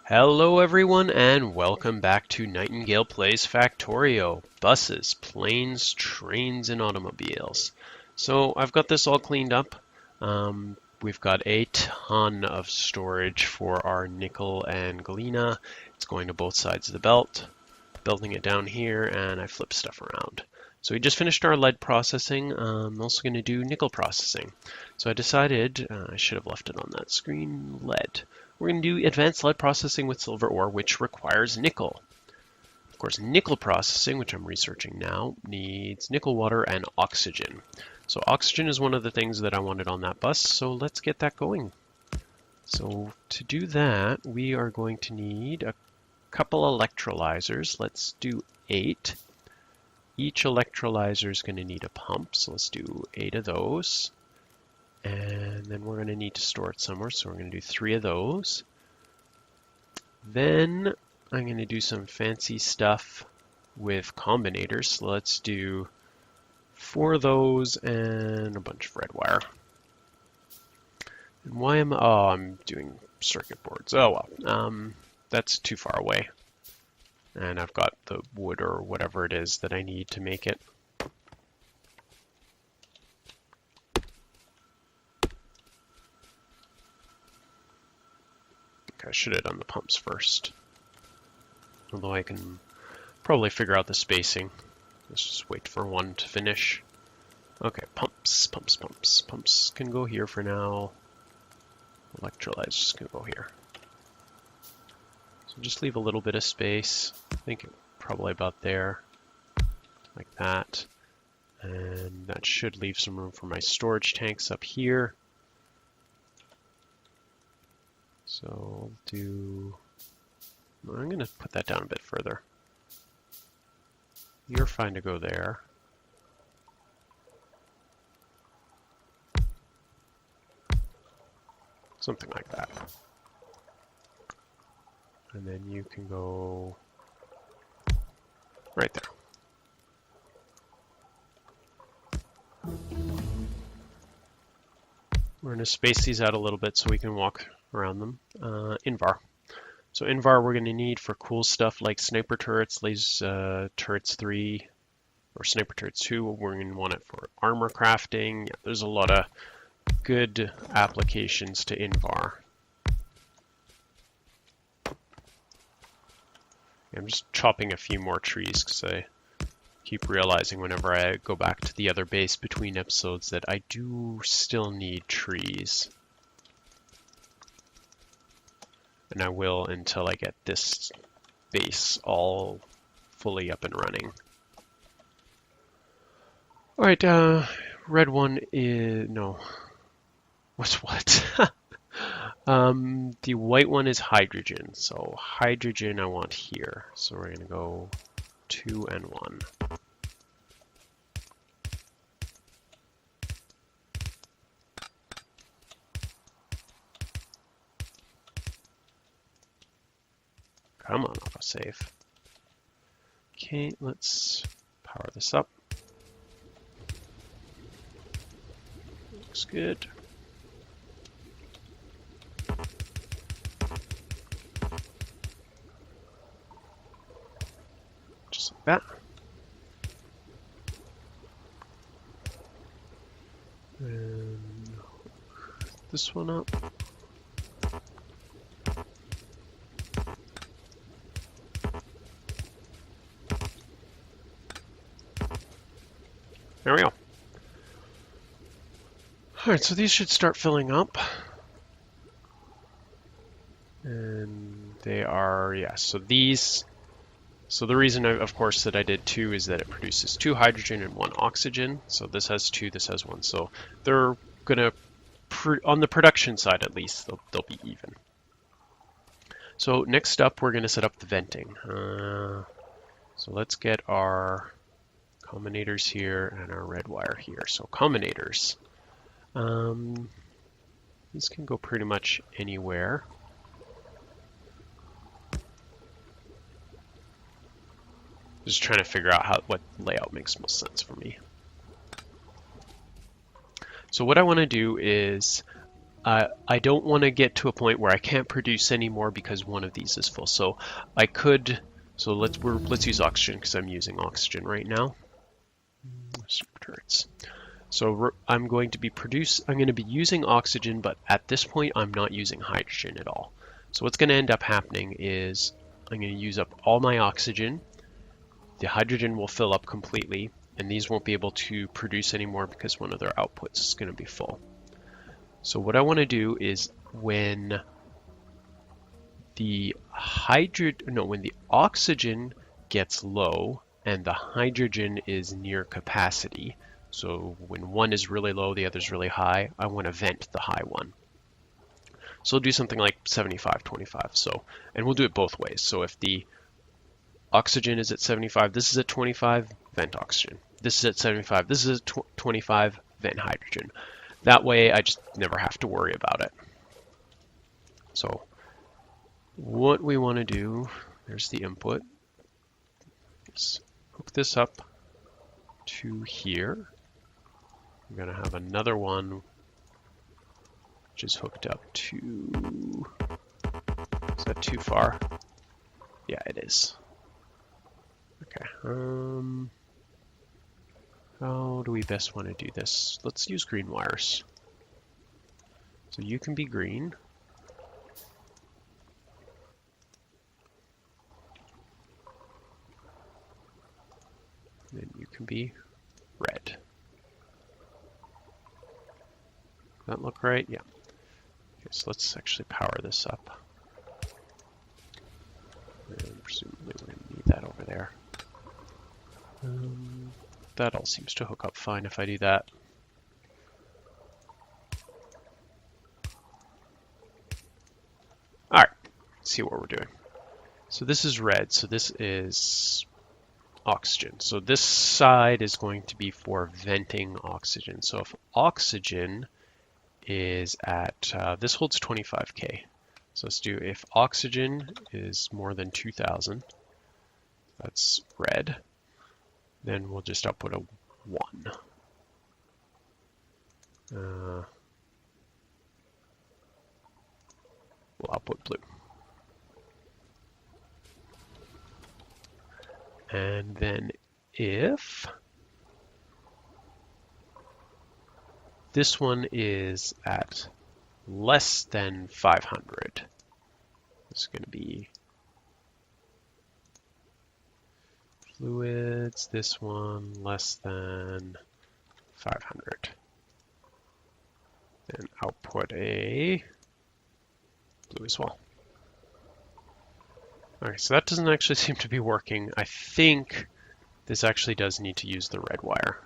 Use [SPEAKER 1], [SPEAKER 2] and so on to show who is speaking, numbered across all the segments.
[SPEAKER 1] Hello everyone and welcome back to Nightingale Plays Factorio. Buses, planes, trains, and automobiles. So I've got this all cleaned up. We've got a ton of storage for our nickel and galena. It's going to both sides of the belt. Building it down here, and I flip stuff around. So we just finished our lead processing. I'm also going to do nickel processing. So I decided, I should have left it on that screen, lead. We're going to do advanced lead processing with silver ore, which requires nickel. Of course, nickel processing, which I'm researching now, needs nickel water and oxygen. So oxygen is one of the things that I wanted on that bus, so let's get that going. So to do that, we are going to need a couple electrolyzers. Let's do 8. Each electrolyzer is going to need a pump, so let's do 8 of those. And then we're going to need to store it somewhere, so we're going to do 3 of those. Then I'm going to do some fancy stuff with combinators. So let's do 4 of those and a bunch of red wire. And why am I... Oh, I'm doing circuit boards. Oh well, that's too far away. And I've got the wood or whatever it is that I need to make it. I should have done the pumps first. Although I can probably figure out the spacing. Let's just wait for one to finish. Okay, pumps. Pumps can go here for now. Electrolyzers can go here. So just leave a little bit of space. I think probably about there. Like that. And that should leave some room for my storage tanks up here. So I'm going to put that down a bit further. You're fine to go there. Something like that. And then you can go right there. We're going to space these out a little bit so we can walk around them. Invar. So Invar we're going to need for cool stuff like sniper turrets, laser turrets 3, or sniper turrets 2. We're going to want it for armor crafting. Yeah, there's a lot of good applications to Invar. I'm just chopping a few more trees because I keep realizing whenever I go back to the other base between episodes that I do still need trees. And I will until I get this base all fully up and running. Alright, red one is... no. What's what? The white one is hydrogen. So hydrogen I want here. So we're going to go 2 and 1. Come on, autosave. Okay, let's power this up. Looks good. Just like that. And hook this one up. There we go. Alright, so these should start filling up. And they are, yeah, so these, so the reason, of course, that I did 2 is that it produces 2 hydrogen and 1 oxygen. So this has 2, this has 1. So they're going to, on the production side at least, they'll be even. So next up, we're going to set up the venting. So let's get our combinators here and our red wire here. So combinators. These can go pretty much anywhere. Just trying to figure out what layout makes most sense for me. So what I want to do is I don't want to get to a point where I can't produce anymore because one of these is full. So I could. So let's use oxygen because I'm using oxygen right now. Turrets. So I'm going to be using oxygen, but at this point I'm not using hydrogen at all. So what's going to end up happening is I'm going to use up all my oxygen. The hydrogen will fill up completely, and these won't be able to produce anymore because one of their outputs is going to be full. So what I want to do is when the oxygen gets low and the hydrogen is near capacity, so when one is really low, the other is really high, I want to vent the high one. So we'll do something like 75-25. So, and we'll do it both ways. So if the oxygen is at 75, this is at 25, vent oxygen. This is at 75, this is at 25, vent hydrogen. That way I just never have to worry about it. So what we want to do, there's the input, is hook this up to here. I'm going to have another one which is hooked up to, is that too far? Yeah, it is. Okay, how do we best want to do this? Let's use green wires. So you can be green. Then you can be red. Does that look right? Yeah. Okay, so let's actually power this up. And presumably we're going to need that over there. That all seems to hook up fine if I do that. Alright, let's see what we're doing. So this is red, so this is oxygen. So this side is going to be for venting oxygen. So if oxygen is at, this holds 25K. So let's do, if oxygen is more than 2000, that's red, then we'll just output a 1. We'll output blue. And then if this one is at less than 500, it's going to be fluids, this one less than 500. Then output a blue as well. Okay, so that doesn't actually seem to be working. I think this actually does need to use the red wire.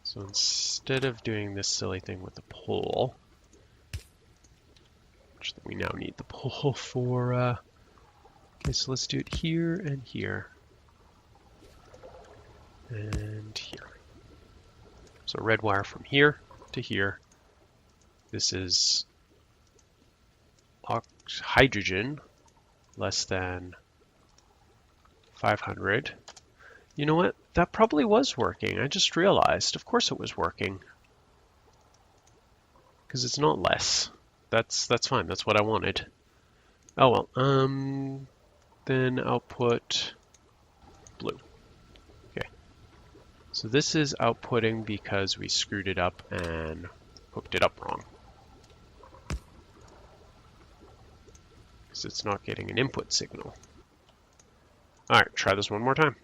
[SPEAKER 1] So instead of doing this silly thing with the pole, which we now need the pole for, okay, so let's do it here and here. And here. So red wire from here to here. This is hydrogen less than 500. You know what? That probably was working. I just realized. Of course it was working. Because it's not less. That's fine. That's what I wanted. Oh well. Then output blue. Okay. So this is outputting because we screwed it up and hooked it up wrong. Because it's not getting an input signal. Alright, try this one more time.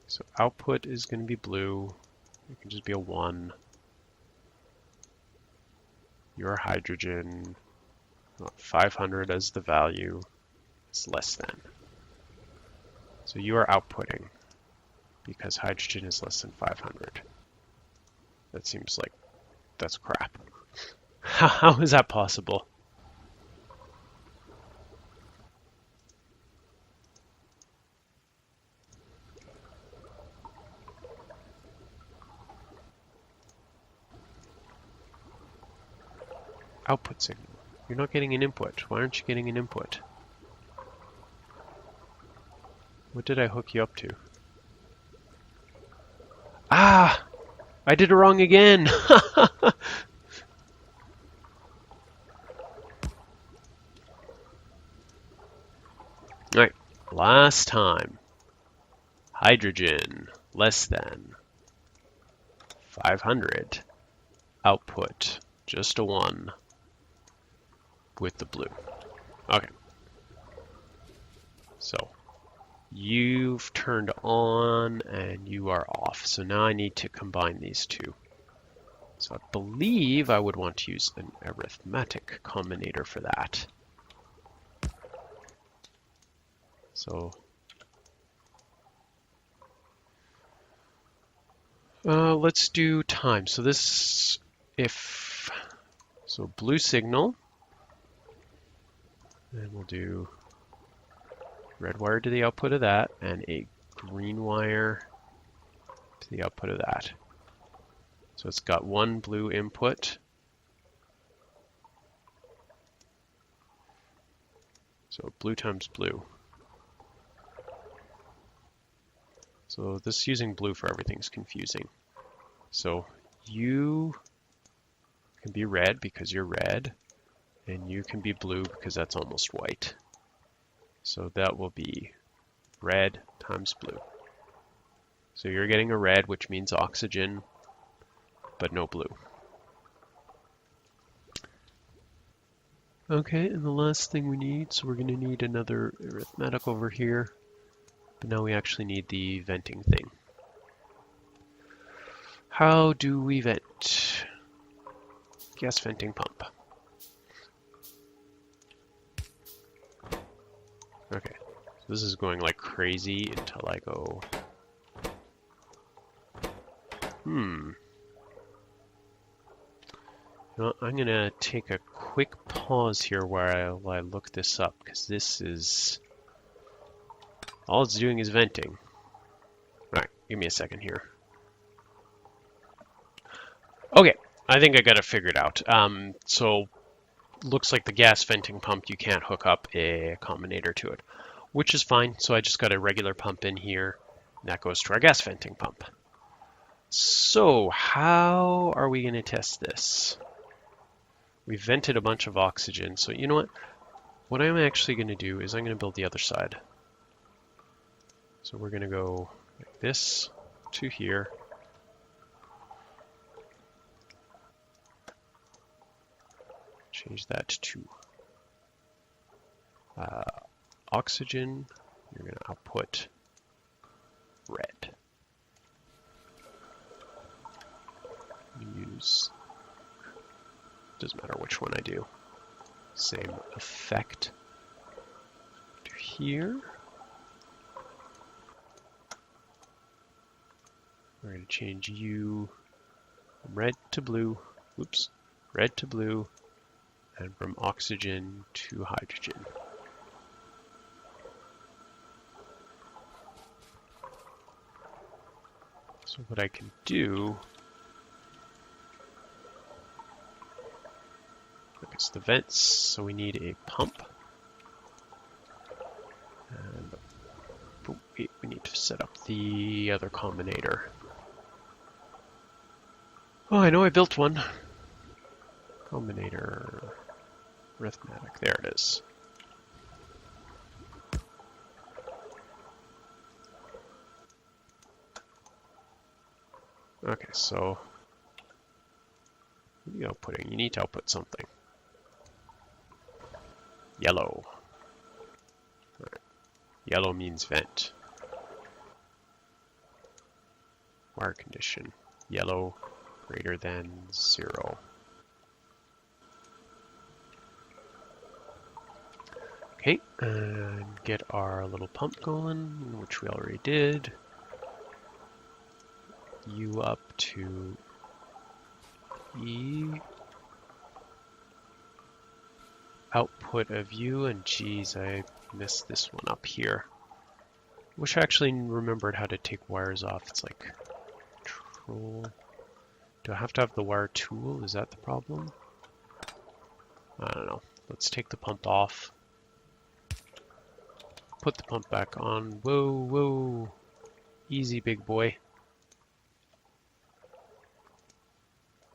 [SPEAKER 1] So output is going to be blue. It can just be a 1. Your hydrogen, 500 as the value, is less than. So you are outputting because hydrogen is less than 500. That seems like that's crap. How is that possible? Output signal. You're not getting an input. Why aren't you getting an input? What did I hook you up to? Ah! I did it wrong again. Alright, last time. Hydrogen, less than 500. Output, just a 1 with the blue. Okay. So, you've turned on and you are off. So now I need to combine these two. So I believe I would want to use an arithmetic combinator for that. So let's do time. So this, so blue signal, and we'll do red wire to the output of that, and a green wire to the output of that. So it's got 1 blue input. So blue times blue. So this using blue for everything is confusing. So you can be red because you're red, and you can be blue because that's almost white. So that will be red times blue. So you're getting a red, which means oxygen, but no blue. Okay, and the last thing we need, so we're going to need another arithmetic over here, but now we actually need the venting thing. How do we vent? Gas venting pump. Okay, so this is going like crazy until I go, You know, I'm going to take a quick pause here while I look this up, because this is, all it's doing is venting. Alright, give me a second here. Okay, I think I got it figured out. So, looks like the gas venting pump, you can't hook up a combinator to it, which is fine. So I just got a regular pump in here, and that goes to our gas venting pump. So, how are we going to test this? We vented a bunch of oxygen, so you know what? What I'm actually going to do is I'm going to build the other side. So we're going to go like this to here. Change that to oxygen. You're going to output red. Use, doesn't matter which one I do. Same effect to here. We're going to change U from red to blue. Oops, red to blue, and from oxygen to hydrogen. So what I can do, it's the vents, so we need a pump. And wait, we need to set up the other combinator. Oh, I know I built one. Combinator, arithmetic, there it is. Okay, so what are you outputting? You need to output something. Yellow. Right. Yellow means vent. Wire condition. Yellow greater than 0. Okay, and get our little pump going, which we already did. U up to E. Output of U, and geez, I messed this one up here. Wish I actually remembered how to take wires off. It's like control. Do I have to have the wire tool? Is that the problem? I don't know. Let's take the pump off. Put the pump back on. Whoa, whoa. Easy, big boy.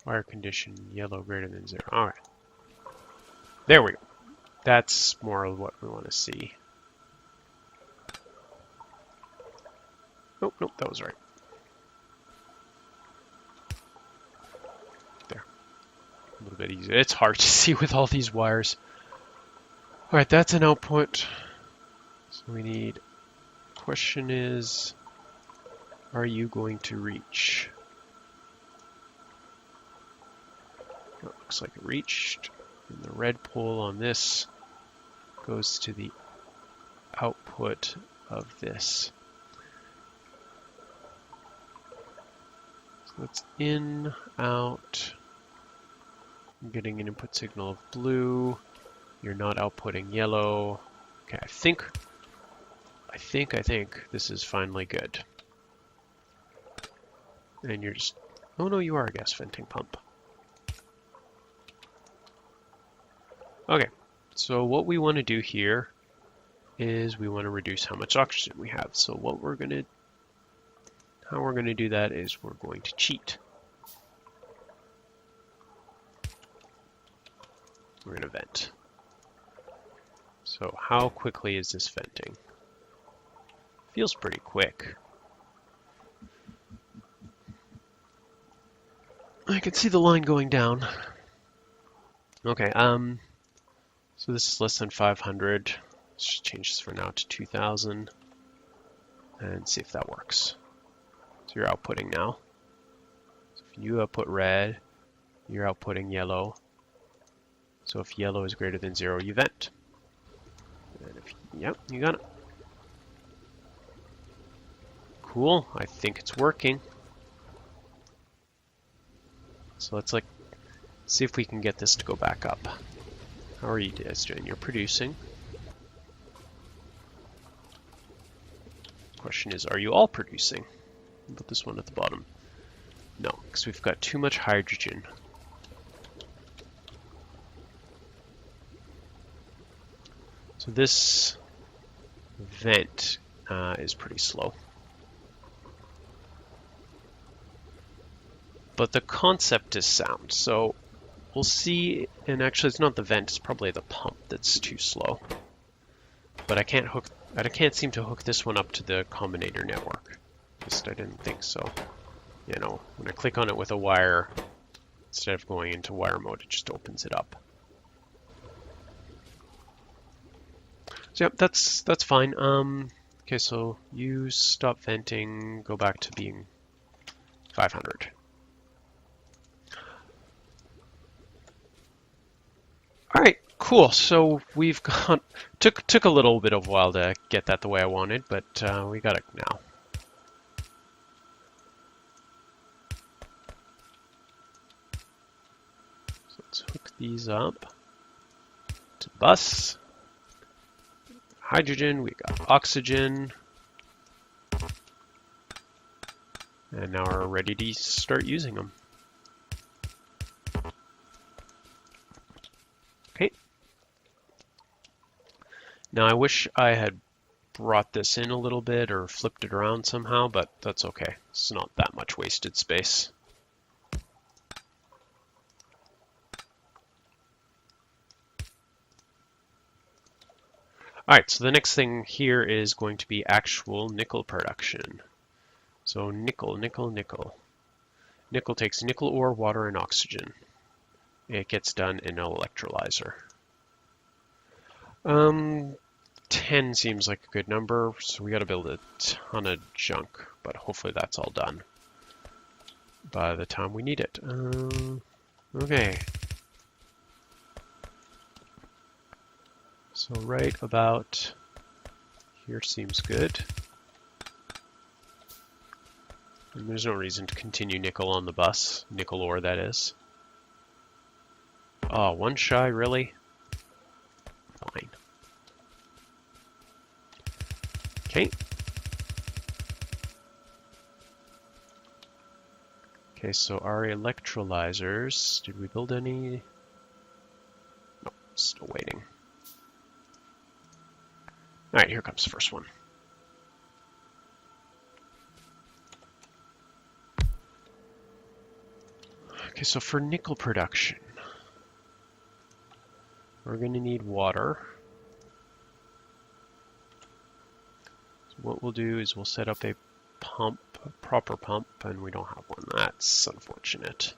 [SPEAKER 1] Wire condition, yellow greater than 0. All right. There we go. That's more of what we want to see. Oh, nope, that was right. There. A little bit easier. It's hard to see with all these wires. All right, that's an output. So we need, question is, are you going to reach? Oh, it looks like it reached. And the red pole on this goes to the output of this. So it's in, out. I'm getting an input signal of blue. You're not outputting yellow. Okay, I think this is finally good. And you're just, oh no, you are a gas venting pump. Okay, so what we want to do here is we want to reduce how much oxygen we have. So how we're going to do that is we're going to cheat. We're going to vent. So how quickly is this venting? Feels pretty quick. I can see the line going down. Okay, so this is less than 500. Let's just change this for now to 2000 and see if that works. So you're outputting now. So if you output red, you're outputting yellow. So if yellow is greater than 0, you vent. And if, yep, you got it. Cool, I think it's working. So let's see if we can get this to go back up. How are you guys doing? You're producing. Question is, are you all producing? How about this one at the bottom? No, because we've got too much hydrogen. So this vent is pretty slow. But the concept is sound. So we'll see, and actually it's not the vent, it's probably the pump that's too slow. But I can't seem to hook this one up to the combinator network. At least I didn't think so. You know, when I click on it with a wire, instead of going into wire mode, it just opens it up. So yep, that's fine. Okay, so you stop venting, go back to being 500. All right, cool. So we've got took a little bit of a while to get that the way I wanted, but we got it now. So let's hook these up to bus. Hydrogen, we got oxygen, and now we're ready to start using them. Okay. Now I wish I had brought this in a little bit or flipped it around somehow, but that's okay. It's not that much wasted space. All right, so the next thing here is going to be actual nickel production. So nickel. Nickel takes nickel ore, water, and oxygen. It gets done in an electrolyzer. 10 seems like a good number, so we got to build a ton of junk, but hopefully that's all done by the time we need it. Okay. So right about here seems good. And there's no reason to continue nickel on the bus. Nickel ore, that is. Oh, one shy, really? Fine. Okay. Okay, so our electrolyzers, did we build any? No, still waiting. All right, here comes the first one. Okay, so for nickel production, we're going to need water. So what we'll do is we'll set up a pump, a proper pump, and we don't have one. That's unfortunate.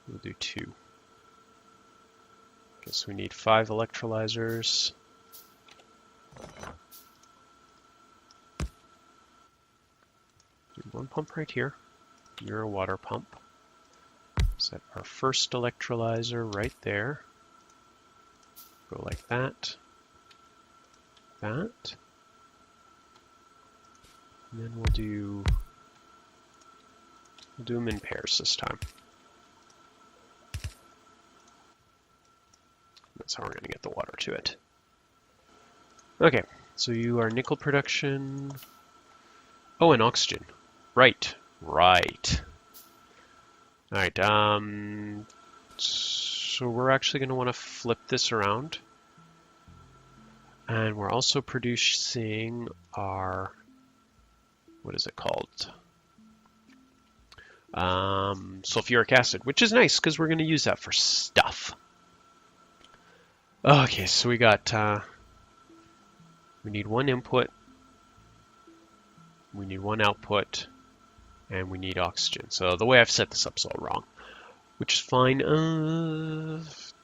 [SPEAKER 1] We'll do 2. Guess we need 5 electrolyzers. Do 1 pump right here. You're a water pump. Set our first electrolyzer right there. Go like that. That. And then we'll do them in pairs this time. That's how we're going to get the water to it. Okay, so you are nickel production. Oh, and oxygen. Right. Right. Alright, so we're actually going to want to flip this around. And we're also producing our, what is it called? Sulfuric acid, which is nice because we're going to use that for stuff. Okay, so we got, we need 1 input, we need 1 output, and we need oxygen. So the way I've set this up is all wrong, which is fine.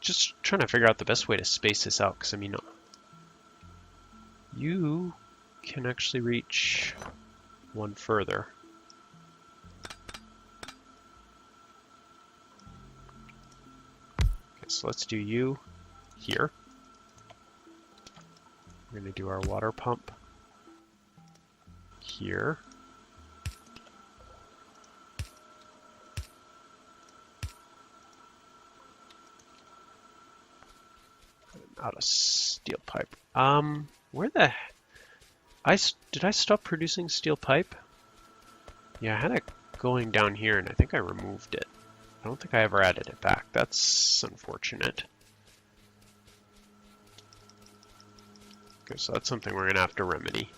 [SPEAKER 1] Just trying to figure out the best way to space this out, because I mean, you can actually reach 1 further. Okay, so let's do you here. We're going to do our water pump here. Out of steel pipe. Where the... Did I stop producing steel pipe? Yeah, I had it going down here and I think I removed it. I don't think I ever added it back. That's unfortunate. Okay, so that's something we're going to have to remedy.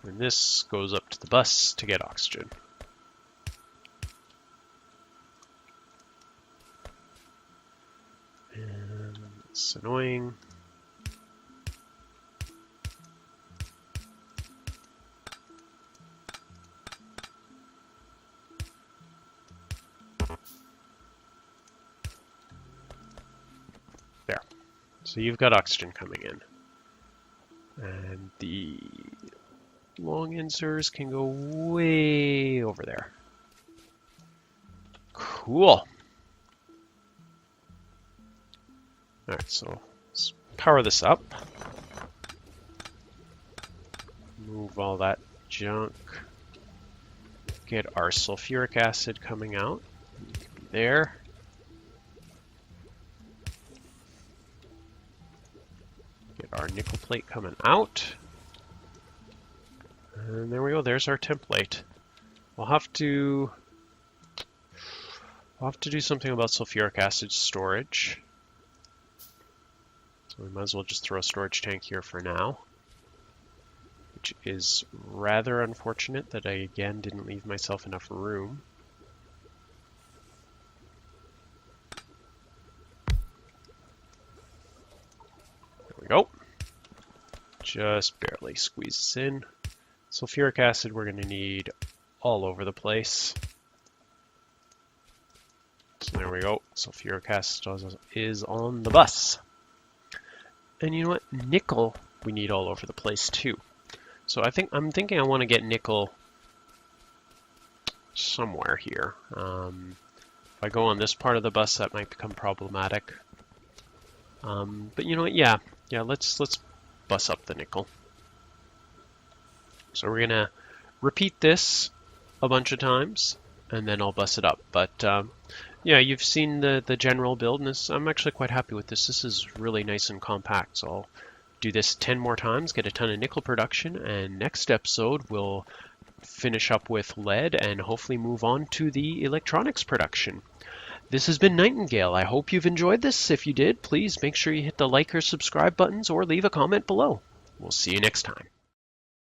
[SPEAKER 1] And this goes up to the bus to get oxygen. And it's annoying. There. So you've got oxygen coming in. And the long inserts can go way over there. Cool. Alright, so let's power this up. Move all that junk. Get our sulfuric acid coming out. There. Get our nickel plate coming out. And there we go, there's our template. We'll have to do something about sulfuric acid storage. So we might as well just throw a storage tank here for now. Which is rather unfortunate that I again didn't leave myself enough room. There we go. Just barely squeeze this in. Sulfuric acid we're going to need all over the place. So there we go. Sulfuric acid is on the bus. And you know what? Nickel we need all over the place too. So I'm thinking I want to get nickel somewhere here. If I go on this part of the bus, that might become problematic. But you know what? Yeah, let's bus up the nickel. So we're gonna repeat this a bunch of times, and then I'll bus it up. But yeah, you've seen the general build, and I'm actually quite happy with this. This is really nice and compact. So I'll do this 10 more times, get a ton of nickel production, and next episode we'll finish up with lead and hopefully move on to the electronics production. This has been Nightingale. I hope you've enjoyed this. If you did, please make sure you hit the like or subscribe buttons or leave a comment below. We'll see you next time.